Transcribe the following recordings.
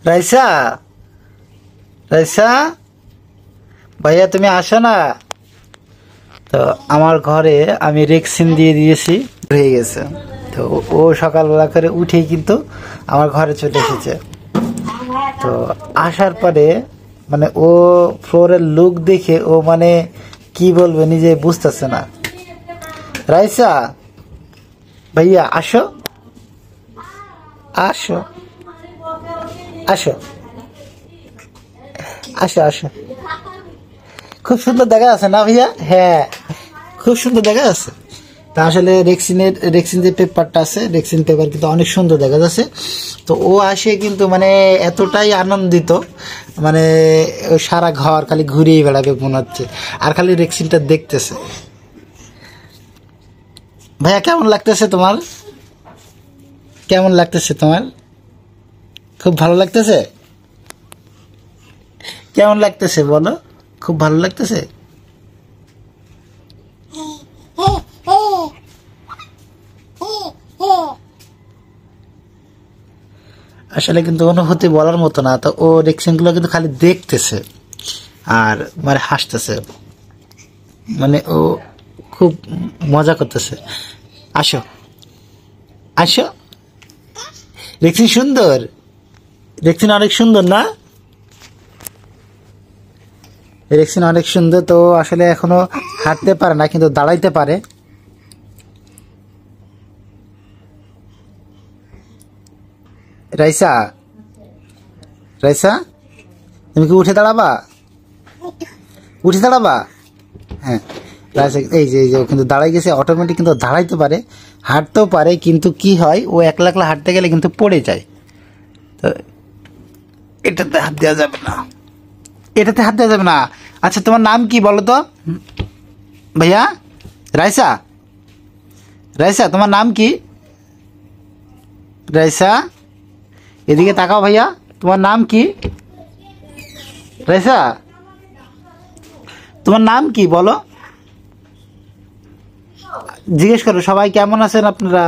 রাইসা, রাইসা ভাইয়া তুমি আসো না। তো আমার ঘরে আমি রেক্সিন দিয়ে দিয়েছি, হয়ে গেছে। তো ও সকালবেলা করে উঠেই কিন্তু আমার ঘরে চলে এসেছে। তো আসার পরে মানে ও ফ্লোরের লুক দেখে ও মানে কি বলবে নিজে বুঝতেছে না। রাইসা ভাইয়া আসো, আসো, আসো, আসো, আসো। খুব সুন্দর দেখা আছে না ভাইয়া? হ্যাঁ, খুব সুন্দর দেখা যাচ্ছে। তা আসলে রেক্সিন যে পেপারটা আছে, রেক্সিন পেপার কিন্তু অনেক সুন্দর দেখা যাচ্ছে। তো ও আসে কিন্তু মানে এতটাই আনন্দিত, মানে ও সারা ঘর খালি ঘুরিয়ে বেড়াবে মনে হচ্ছে, আর খালি রেক্সিনটা দেখতেছে। ভাইয়া কেমন লাগতেছে তোমার? কেমন লাগতেছে তোমার? খুব ভালো লাগতেছে? কেমন লাগতেছে বলো? খুব ভালো লাগতেছে? আসলে কিন্তু অনুভূতি বলার মতো না। তো ও রিয়েকশনগুলো কিন্তু খালি দেখতেছে আর মানে হাসতেছে, মানে ও খুব মজা করতেছে। আসো, আসো। রেক্সিন সুন্দর, রেক্সিন অনেক সুন্দর না? রেক্সিন অনেক সুন্দর। তো আসলে এখনো হাঁটতে পারে না, কিন্তু দাঁড়াইতে পারে। রাইসা, রাইসা তুমি কি উঠে দাঁড়াবা? উঠে দাঁড়াবা? হ্যাঁ, রাইসা এই যে ও কিন্তু দাঁড়াই গেছে, অটোমেটিক কিন্তু দাঁড়াইতে পারে, হাঁটতেও পারে। কিন্তু কি হয়, ও একলা একলা হাঁটতে গেলে কিন্তু পড়ে যায়। তো এটাতে হাত দেওয়া যাবে না, এটাতে হাত দেওয়া যাবে না। আচ্ছা তোমার নাম কি বলো তো ভাইয়া? রাইসা, রাইসা তোমার নাম কি? রাইসা এদিকে তাকাও ভাইয়া, তোমার নাম কি? রাইসা তোমার নাম কি বলো? জিজ্ঞেস করো সবাই কেমন আছেন আপনারা।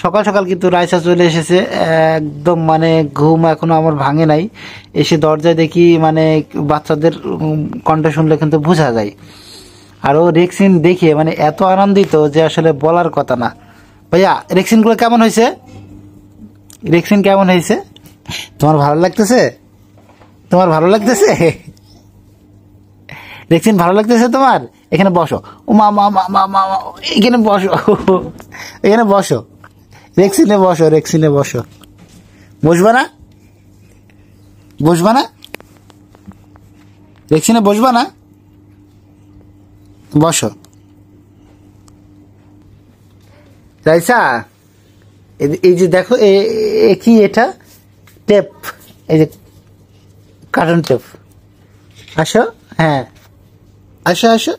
সকাল সকাল কিন্তু রাইসা চলে এসেছে, একদম মানে ঘুম এখনো আমার ভাঙে নাই। এসে দরজায় দেখি মানে বাচ্চাদের কণ্ঠ শুনলে কিন্তু বোঝা যায়। আর ও রেক্সিন দেখে মানে এত আনন্দিত যে আসলে বলার কথা না। ভাইয়া রেক্সিনগুলো কেমন হয়েছে? রেক্সিন কেমন হয়েছে? তোমার ভালো লাগতেছে? তোমার ভালো লাগতেছে? রেক্সিন ভালো লাগতেছে তোমার? এখানে বসো। ও মা মা মা মা মা মা, এখানে বসো, এখানে বসো। রেক্সিনে বসো, রেক্সিনে বসো। বসবা না? বসবা না? রেক্সিনে বসবা না? বসো। রাইসা এই যে দেখো, কি এটা? টেপ, এই যে কার্টন টেপ। আসো, হ্যাঁ আসো, আসো।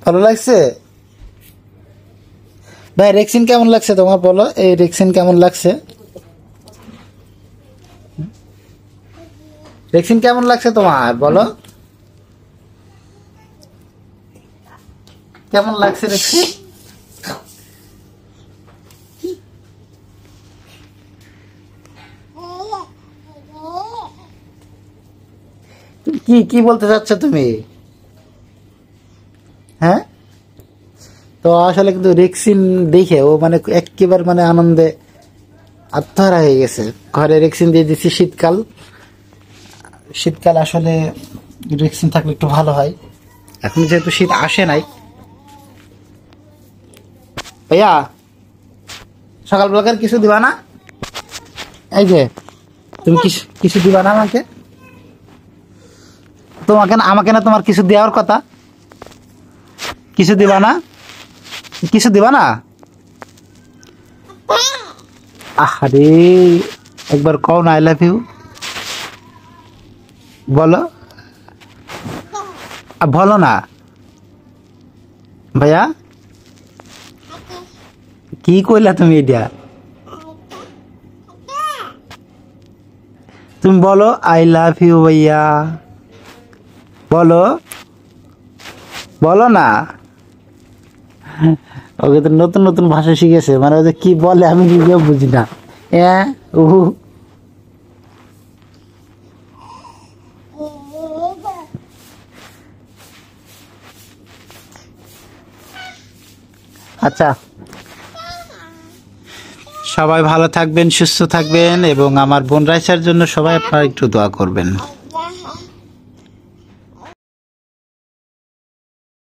ভালো লাগছে? ভাই রেক্সিন কেমন লাগছে তোমার বলো? এই রেক্সিন কেমন লাগছে? রেক্সিন কেমন লাগছে তোমার বলো? কেমন লাগছে রেক্সিন? কি কি বলতে চাচ্ছ তুমি? হ্যাঁ, তো আসলে কিন্তু রেক্সিন দেখে ও মানে একেবারে মানে আনন্দে আত্মহারা হয়ে গেছে। ঘরে রেক্সিন দিয়ে দিচ্ছি। শীতকাল, শীতকাল আসলে রেক্সিন থাকলে একটু ভালো হয়। এখন যেহেতু শীত আসে নাই। ভাইয়া সকালবেলাকার কিছু দিবা না? এই যে তুমি কিছু দিবা না আমাকে? তোমাকে না, আমাকে না, তোমার কিছু দেওয়ার কথা। কিছু দিবা না? কিছু দিবা না? আরে একবার কও না আই লাভ ইউ, বলো। বলো না ভাইয়া। কি কইলা তুমি এটা? তুমি বলো আই লাভ ইউ ভাইয়া, বলো, বলো না। ওকে তো নতুন নতুন ভাষা শিখেছে, মানে ও যে কি বলে আমি নিজেও বুঝি না। হ্যাঁ উহু। আচ্ছা, সবাই ভালো থাকবেন, সুস্থ থাকবেন, এবং আমার বোন রাইসার জন্য সবাই আপনারা একটু দোয়া করবেন।